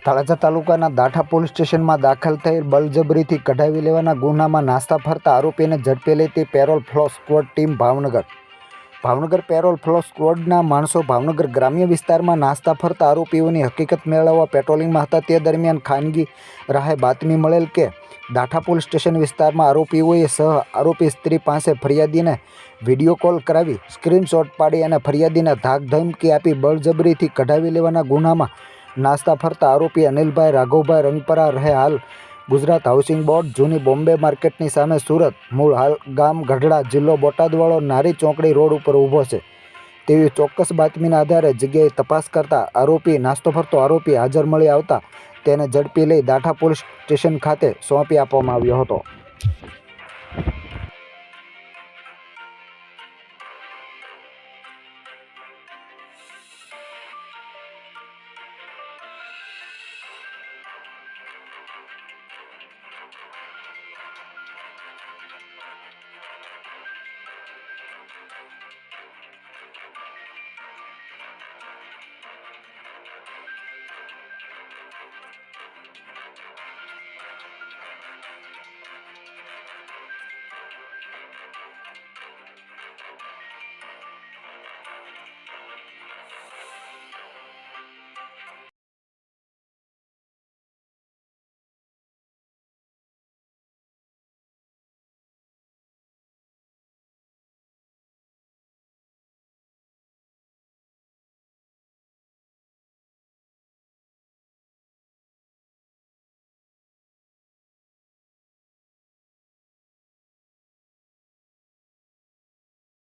તળાજા તાલુકાના દાઠા પોલીસ સ્ટેશનમાં દાખલ થયેલ બળજબરીથી કઢાવી લેવાના ગુનામાં નાસ્તા ફરતા આરોપીને ઝડપી લેતી parole furlough squad team Bhavnagar parole furlough સ્ક્વોડના માણસો ભાવનગર ગ્રામ્ય વિસ્તારમાં નાસ્તા ફરતા આરોપીઓની હકીકત મેળવવા પેટ્રોલિંગમાં હતા। તે દરમિયાન ખાનગી રાહે બાતમી મળેલ કે દાઠા પોલીસ સ્ટેશન વિસ્તારમાં આરોપીઓએ સહ આરોપી સ્ત્રી પાસે ફરિયાદીને વિડીયો કોલ કરાવી સ્ક્રીનશોટ પાડી અને ફરિયાદીને ધાકધમકી આપી બળજબરીથી કઢાવી લેવાના ગુનામાં નાસ્તા ફરતા આરોપી અનિલભાઈ રાઘવભાઈ રંગપરા રહે હાલ ગુજરાત હાઉસિંગ બોર્ડ જૂની બોમ્બે માર્કેટની સામે સુરત, મૂળ હાલ ગામ ગઢડા, જિલ્લો બોટાદવાળો નારી ચોકડી રોડ ઉપર ઊભો છે તેવી ચોક્કસ બાતમીના આધારે જગ્યાએ તપાસ કરતા આરોપી નાસ્તો ફરતો આરોપી હાજર મળી આવતા તેને ઝડપી લઈ દાઠા પોલીસ સ્ટેશન ખાતે સોંપી આપવામાં આવ્યો હતો।